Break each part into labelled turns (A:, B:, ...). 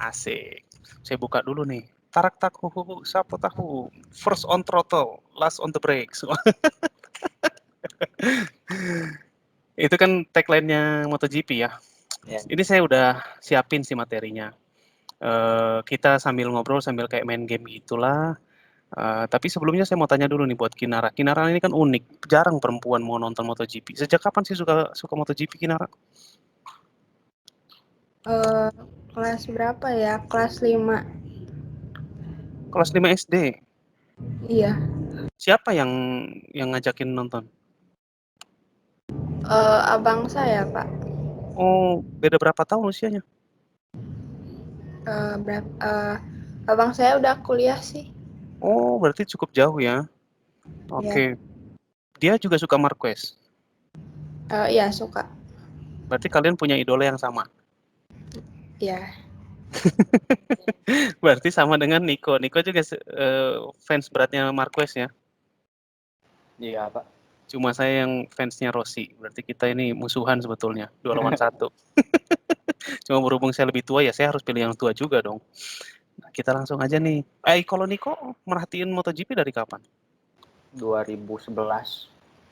A: Asik. Saya buka dulu nih. Tarak taku, sapo tahu. First on throttle, last on the brakes. Itu kan tagline-nya MotoGP ya.
B: Ya.
A: Ini saya udah siapin sih materinya. Kita sambil ngobrol sambil kayak main game gitulah. Tapi sebelumnya saya mau tanya dulu nih buat Kinara. Kinara ini kan unik, jarang perempuan mau nonton MotoGP. Sejak kapan sih suka MotoGP, Kinara?
C: Kelas berapa ya? Kelas 5.
A: Kelas 5 SD.
C: Iya.
A: Siapa yang ngajakin nonton?
C: Abang saya, Pak.
A: Oh, beda berapa tahun usianya?
C: Abang saya udah kuliah sih.
A: Oh, berarti cukup jauh ya.
C: Iya.
A: Oke. Dia juga suka Marquez.
C: Iya, suka.
A: Berarti kalian punya idola yang sama.
C: Iya.
A: Berarti sama dengan Nico. Nico juga fans beratnya Marquez ya.
B: Iya, Pak.
A: Cuma saya yang fansnya Rossi. Berarti kita ini musuhan sebetulnya, 2 lawan 1. Cuma berhubung saya lebih tua ya saya harus pilih yang tua juga dong. Nah, kita langsung aja nih. Kalau Nico merhatiin MotoGP dari kapan?
B: 2011.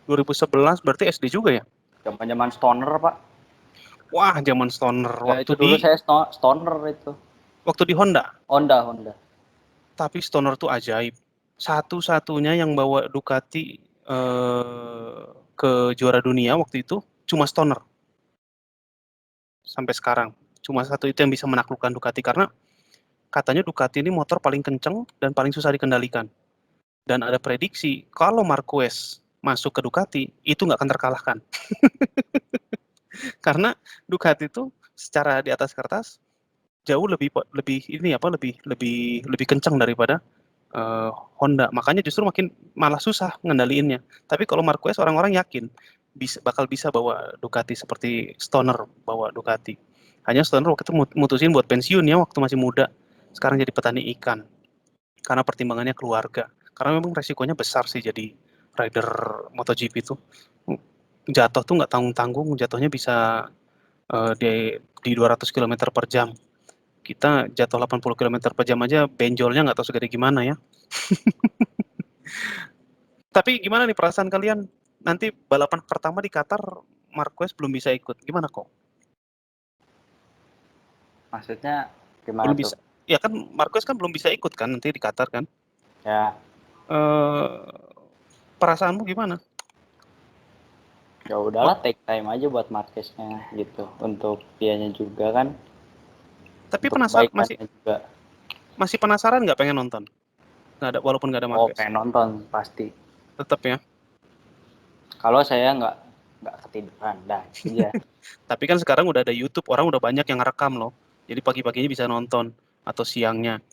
A: 2011 berarti SD juga ya?
B: Zaman-zaman stoner, Pak.
A: Wah, zaman stoner
B: Ya, itu dulu saya stoner itu.
A: waktu di Honda.
B: Honda.
A: Tapi stoner tuh ajaib. Satu-satunya yang bawa Ducati ke juara dunia waktu itu cuma stoner. Sampai sekarang. Cuma satu itu yang bisa menaklukkan Ducati karena katanya Ducati ini motor paling kenceng dan paling susah dikendalikan. Dan ada prediksi kalau Marquez masuk ke Ducati itu nggak akan terkalahkan. Karena Ducati itu secara di atas kertas jauh lebih kencang daripada Honda. Makanya justru malah susah ngendaliinnya. Tapi kalau Marquez orang-orang yakin bakal bisa bawa Ducati seperti Stoner bawa Ducati. Hanya Stoner waktu itu mutusin buat pensiun ya waktu masih muda. Sekarang jadi petani ikan. Karena pertimbangannya keluarga. Karena memang resikonya besar sih jadi rider MotoGP itu. Jatuh tuh nggak tanggung-tanggung, jatuhnya bisa di 200 km per jam. Kita jatuh 80 km per jam aja benjolnya nggak tahu segede gimana ya. Tapi gimana nih perasaan kalian? Nanti balapan pertama di Qatar, Marquez belum bisa ikut. Gimana kok?
B: Maksudnya gimana
A: Belum
B: tuh?
A: bisa. Ya kan Marquez kan belum bisa ikut kan nanti di Qatar kan?
B: Ya,
A: Perasaanmu gimana?
B: ya udahlah, take time aja buat Marqueznya gitu. Untuk dianya juga kan.
A: Tapi
B: Untuk
A: penasaran
B: kebaikannya juga.
A: masih penasaran nggak pengen nonton? Nggak ada, walaupun nggak ada
B: Oh,
A: Marquez.
B: pengen nonton pasti.
A: Tetap ya.
B: Kalau saya nggak ketiduran, dah aja.
A: Tapi kan sekarang udah ada YouTube, orang udah banyak yang ngerekam loh. Jadi pagi-paginya bisa nonton atau siangnya.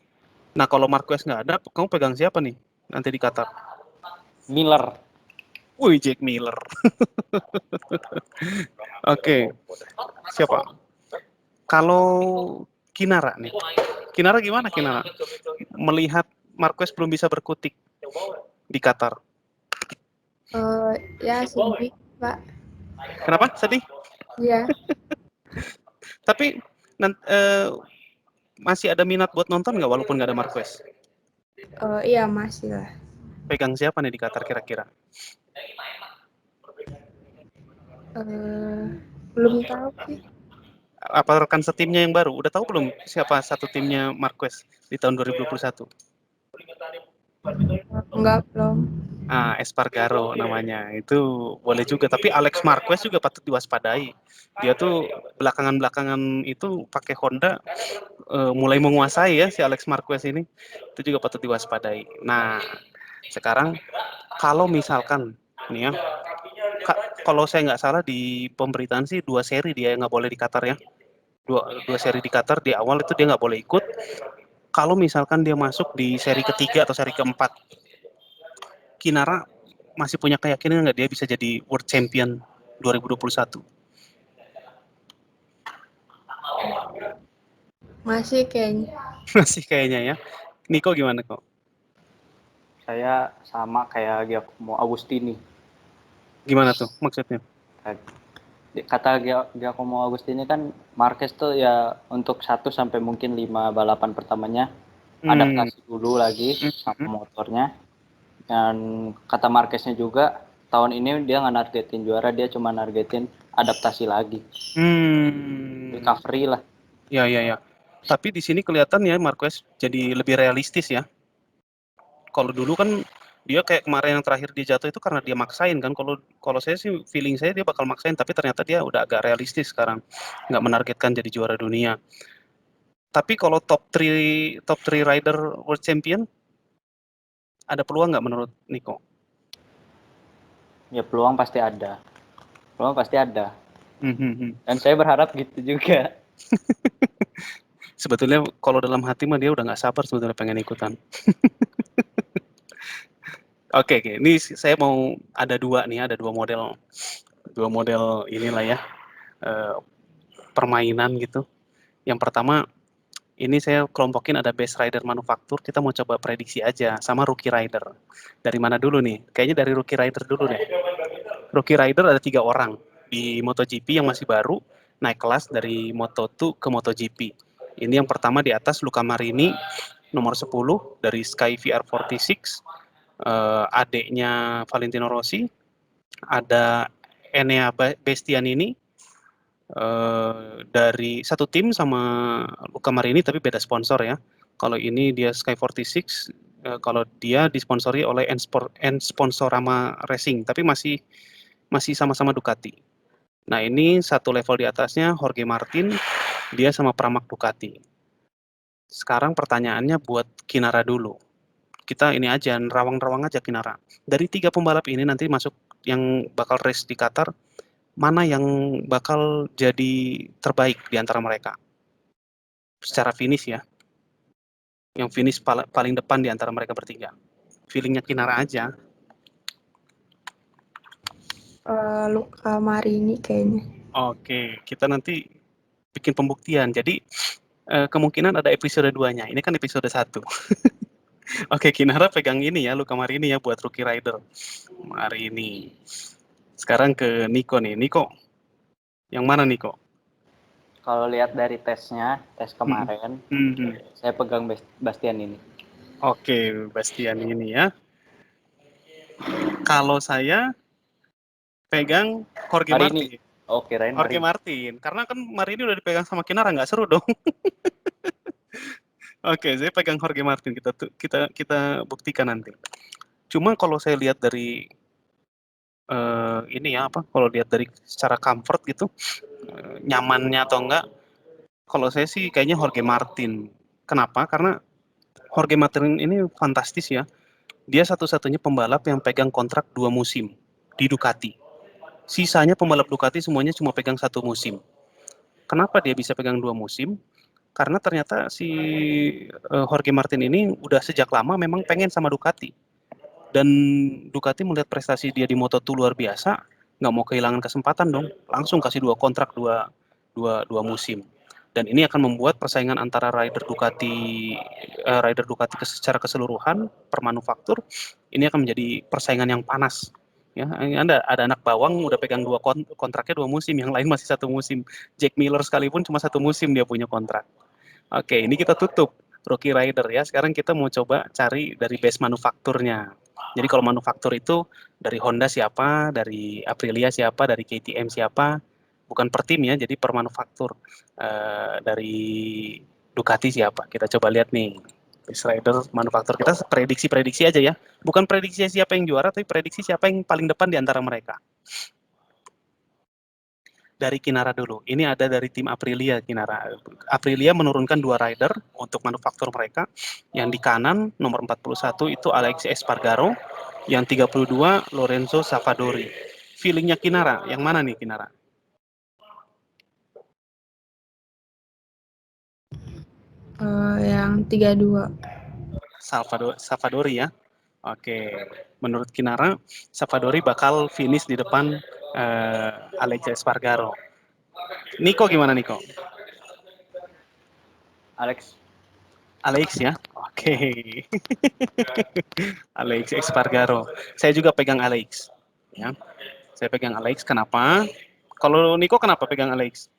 A: Nah kalau Marquez nggak ada, kamu pegang siapa nih nanti di Qatar?
B: Miller.
A: Wih, Jack Miller. Oke, siapa? Kalau Kinara nih, Kinara gimana Kinara? Melihat Marquez belum bisa berkutik di Qatar.
C: Ya sedih, Pak.
A: Kenapa? Sedih?
C: Iya.
A: Tapi masih ada minat buat nonton nggak walaupun nggak ada Marquez?
C: Iya masih lah.
A: Pegang siapa nih di Qatar kira-kira?
C: Belum tahu sih.
A: Apa rekan setimnya yang baru? Udah tahu belum siapa satu timnya Marquez di tahun 2021?
C: Enggak, belum.
A: Espargaro namanya. Itu boleh juga. Tapi Alex Marquez juga patut diwaspadai. Dia tuh belakangan-belakangan itu pakai Honda mulai menguasai ya si Alex Marquez ini. Itu juga patut diwaspadai. Nah, sekarang kalau misalkan nih ya, kalau saya nggak salah di pemberitaan sih 2 seri dia nggak boleh di Qatar ya. Dua seri di Qatar di awal itu dia nggak boleh ikut. Kalau misalkan dia masuk di seri ketiga atau seri keempat, Kinara masih punya keyakinan nggak dia bisa jadi World Champion 2021?
C: Masih kayaknya.
A: Masih kayaknya ya. Niko gimana kok?
B: Saya sama kayak Giacomo Agustini.
A: Gimana tuh maksudnya?
B: kata Giacomo Agostini kan Marquez tuh ya untuk 1 sampai mungkin 5 balapan pertamanya adaptasi dulu lagi sama motornya. Dan kata Marqueznya juga tahun ini dia nggak nargetin juara, dia cuma nargetin adaptasi lagi. Recovery lah.
A: Ya. Tapi di sini kelihatan ya Marquez jadi lebih realistis ya. Kalau dulu kan dia kayak kemarin yang terakhir dia jatuh itu karena dia maksain kan. Kalau saya sih feeling saya dia bakal maksain, tapi ternyata dia udah agak realistis sekarang, nggak menargetkan jadi juara dunia. Tapi kalau top 3 rider world champion ada peluang nggak menurut Nico?
B: Ya peluang pasti ada. Dan saya berharap gitu juga.
A: Sebetulnya kalau dalam hati mah dia udah nggak sabar sebetulnya pengen ikutan. Oke, ini saya mau ada dua model inilah ya, permainan gitu. Yang pertama, ini saya kelompokin ada best rider manufaktur, kita mau coba prediksi aja, sama rookie rider. Dari mana dulu nih? Kayaknya dari rookie rider dulu deh. Rookie rider ada 3 orang di MotoGP yang masih baru, naik kelas dari Moto2 ke MotoGP. Ini yang pertama di atas Luca Marini, nomor 10 dari Sky VR46, adiknya Valentino Rossi, ada Enea Bastianini dari satu tim sama Luca Marini tapi beda sponsor ya. Kalau ini dia Sky 46, kalau dia disponsori oleh Sponsorama Racing, tapi masih sama-sama Ducati. Nah ini satu level di atasnya Jorge Martin, dia sama Pramac Ducati. Sekarang pertanyaannya buat Kinara dulu. Kita ini aja, rawang-rawang aja Kinara. Dari 3 pembalap ini nanti masuk yang bakal race di Qatar, mana yang bakal jadi terbaik di antara mereka? Secara finish ya. Yang finish paling depan di antara mereka bertiga. Feelingnya Kinara aja.
C: Luca Marini kayaknya.
A: Oke, kita nanti bikin pembuktian. Jadi kemungkinan ada episode 2-nya. Ini kan episode 1. Oke, Kinara pegang ini ya, Luca Marini ya buat rookie rider. Marini. Sekarang ke Nico nih. Nico, yang mana Nico?
B: Kalau lihat dari tes kemarin, saya pegang Bastian ini.
A: Oke, Bastian ini ya. Kalau saya pegang Jorge Martin.
B: Oke,
A: Jorge Martin. Karena kan Marini udah dipegang sama Kinara, nggak seru dong. Oke, saya pegang Jorge Martin. Kita buktikan nanti. Cuma kalau saya lihat dari ini ya apa? Kalau lihat dari secara comfort gitu, nyamannya atau enggak? Kalau saya sih kayaknya Jorge Martin. Kenapa? Karena Jorge Martin ini fantastis ya. Dia satu-satunya pembalap yang pegang kontrak 2 musim di Ducati. Sisanya pembalap Ducati semuanya cuma pegang 1 musim. Kenapa dia bisa pegang 2 musim? Karena ternyata si Jorge Martin ini udah sejak lama memang pengen sama Ducati. Dan Ducati melihat prestasi dia di Moto2 luar biasa, nggak mau kehilangan kesempatan dong. Langsung kasih 2 kontrak 2 musim. Dan ini akan membuat persaingan antara rider Ducati secara keseluruhan per manufaktur ini akan menjadi persaingan yang panas. Ya, ada anak bawang udah pegang 2 kontraknya 2 musim, yang lain masih 1 musim. Jack Miller sekalipun cuma 1 musim dia punya kontrak. Oke, ini kita tutup rookie rider ya. Sekarang kita mau coba cari dari base manufakturnya. Jadi kalau manufaktur itu dari Honda siapa, dari Aprilia siapa, dari KTM siapa, bukan per tim ya, jadi per manufaktur. Dari Ducati siapa? Kita coba lihat nih. Base rider manufaktur kita prediksi aja ya. Bukan prediksi siapa yang juara, tapi prediksi siapa yang paling depan di antara mereka. Dari Kinara dulu. Ini ada dari tim Aprilia Kinara. Aprilia menurunkan 2 rider untuk manufaktur mereka. Yang di kanan nomor 41 itu Alexis Espargaro, yang 32 Lorenzo Savadori. Feelingnya Kinara, yang mana nih Kinara?
C: Yang 32.
A: Savadori ya. Oke, menurut Kinara, Savadori bakal finish di depan Alexis Espargaro. Nico gimana Nico? Alex ya, oke. Alex Espargaro. Saya juga pegang Alex. Ya, saya pegang Alex. Kenapa? Kalau Niko kenapa pegang Alex?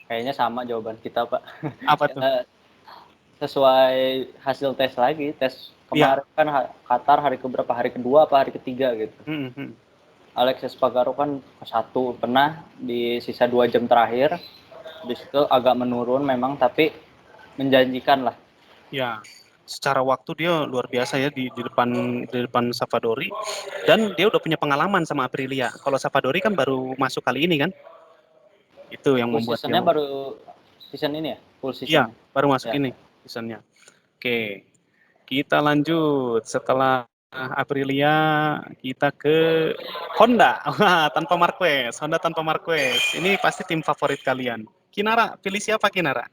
B: Kayaknya sama jawaban kita, Pak.
A: Apa tuh?
B: Sesuai hasil tes lagi, tes kemarin kan Qatar hari keberapa, hari kedua apa hari ketiga gitu. Alex Espargaro kan ke-1 pernah di sisa 2 jam terakhir. Di situ agak menurun memang, tapi menjanjikan lah.
A: Ya, secara waktu dia luar biasa ya di depan Savadori, dan dia udah punya pengalaman sama Aprilia. Kalau Savadori kan baru masuk kali ini kan, itu yang
B: Full
A: membuat dia.
B: seasonnya baru season ini ya, full
A: Iya,
B: season.
A: baru masuk ini seasonnya. Oke, kita lanjut setelah Aprilia kita ke Honda. Wah, tanpa Marquez, Honda tanpa Marquez. Ini pasti tim favorit kalian. Kinara, pilih siapa Kinara?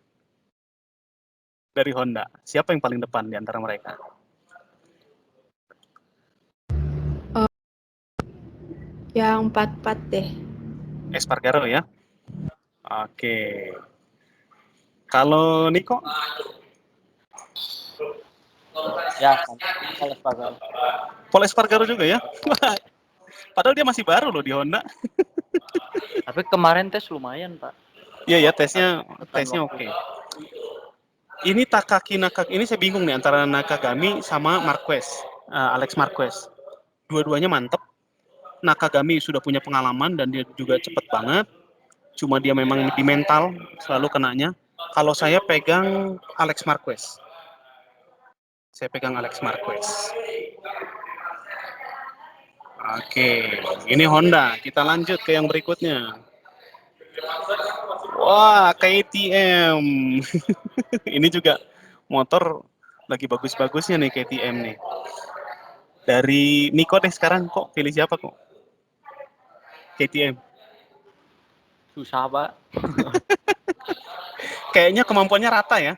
A: Dari Honda. Siapa yang paling depan di antara mereka?
C: Yang 44 deh.
A: Espargaro ya. Oke. Kalau Niko?
B: Ya, Paul Espargaro.
A: Paul Espargaro juga ya. Padahal dia masih baru loh di Honda.
B: Tapi kemarin tes lumayan, Pak.
A: Iya ya, tesnya oke. Ini Takaki Nakagami, ini saya bingung nih antara Nakagami sama Marquez, Alex Marquez. Dua-duanya mantep. Nakagami sudah punya pengalaman dan dia juga cepet banget. Cuma dia memang di mental selalu kenanya. Kalau saya pegang Alex Marquez. Saya pegang Alex Marquez. Oke, ini Honda. Kita lanjut ke yang berikutnya. Wah, KTM. Ini juga motor lagi bagus-bagusnya nih KTM nih. Dari Niko deh sekarang, kok pilih siapa kok? KTM.
B: Susah, Pak.
A: Kayaknya kemampuannya rata ya.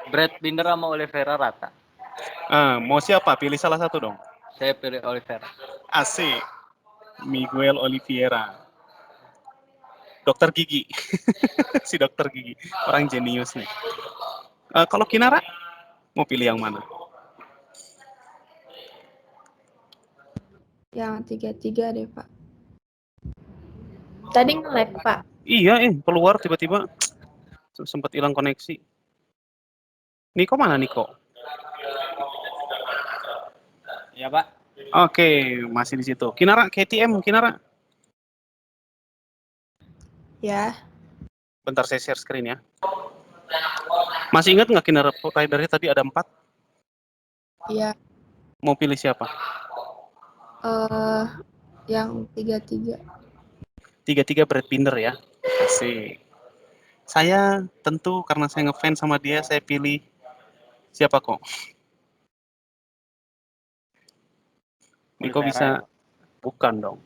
B: Brad Binder sama Oliveira rata.
A: Mau siapa? Pilih salah satu dong.
B: Saya pilih Oliveira.
A: Asik. Miguel Oliveira. Dokter gigi. Si dokter gigi. Orang jenius nih. Kalau Kinara, mau pilih yang mana?
C: Yang 33 deh, Pak. Tadi nge-lag, Pak.
A: Iya, keluar tiba-tiba. Sempat hilang koneksi. Niko mana, Niko?
B: Ya, Pak.
A: Oke, masih di situ. Kinara, KTM, Kinara.
C: Ya.
A: Bentar saya share screen ya. Masih ingat nggak Kinara ridernya tadi ada 4?
C: Iya.
A: Mau pilih siapa?
C: Yang 33.
A: 33 Brad Binder ya. Asik. Saya tentu karena saya ngefans sama dia, saya pilih siapa kok? Niko bisa? Bukan dong.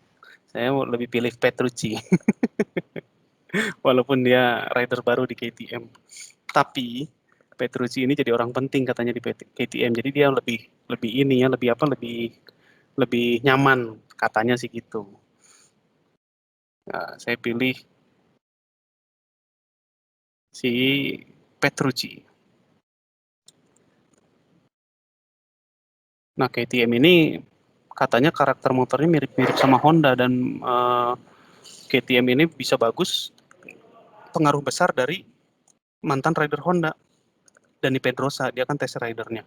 A: Saya lebih pilih Petrucci. Walaupun dia rider baru di KTM. Tapi Petrucci ini jadi orang penting katanya di KTM. Jadi dia lebih ini ya, lebih nyaman katanya sih gitu. Nah, saya pilih si Petrucci. Nah, KTM ini katanya karakter motornya mirip-mirip sama Honda dan KTM ini bisa bagus, pengaruh besar dari mantan rider Honda, Dani Pedrosa, dia kan test ridernya.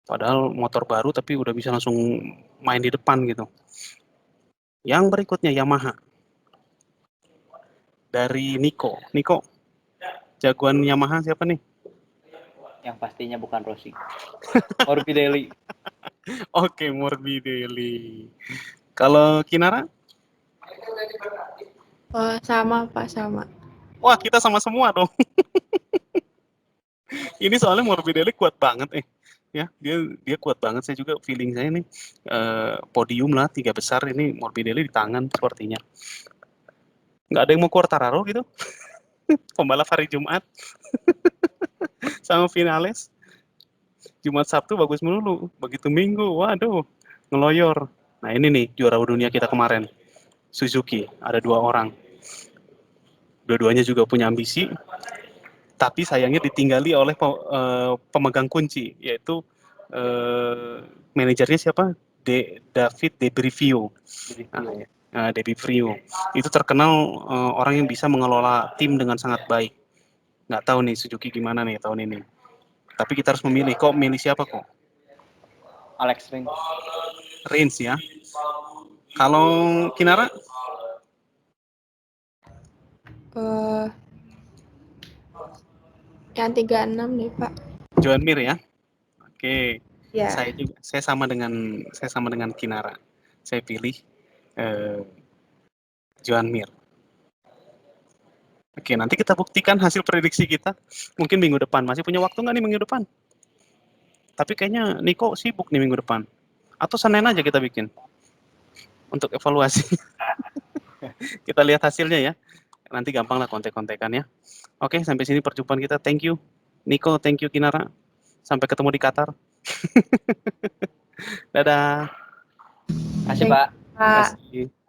A: Padahal motor baru tapi udah bisa langsung main di depan gitu. Yang berikutnya Yamaha. Dari Niko. Niko, jagoan Yamaha siapa nih?
B: Yang pastinya bukan Rossi. Morbidelli.
A: Oke, Morbidelli. Kalau Kinara?
C: Sama, Pak, sama.
A: Wah, kita sama semua dong. Ini soalnya Morbidelli kuat banget ya, dia kuat banget. Saya juga feeling saya nih podium lah 3 besar ini Morbidelli di tangan sepertinya. Nggak ada yang mau Quartararo gitu. Pembalap hari Jumat sama finalis. Jumat Sabtu bagus melulu, begitu Minggu, waduh, ngeloyor. Nah ini nih juara dunia kita kemarin, Suzuki, ada 2 orang. Dua-duanya juga punya ambisi, tapi sayangnya ditinggali oleh pemegang kunci, yaitu manajernya siapa? David Debrivio. Debrivio itu terkenal orang yang bisa mengelola tim dengan sangat baik. Nggak tahu nih Suzuki gimana nih tahun ini. Tapi kita harus memilih. Kok milih siapa kok?
B: Alex Rins.
A: Rins ya. Kalau Kinara?
C: Yang 36 deh, Pak.
A: Joan Mir ya. Oke.
C: Ya.
A: Saya sama dengan Kinara. Saya pilih Joan Mir. Oke, nanti kita buktikan hasil prediksi kita. Mungkin minggu depan. Masih punya waktu nggak nih minggu depan? Tapi kayaknya Niko sibuk nih minggu depan. Atau Senin aja kita bikin. Untuk evaluasi. Kita lihat hasilnya ya. Nanti gampang lah kontek-kontekan ya. Oke, sampai sini perjumpaan kita. Thank you. Niko, thank you Kinara. Sampai ketemu di Qatar. Dadah.
B: Kasih Pak.
C: Pak.
A: Terima kasih.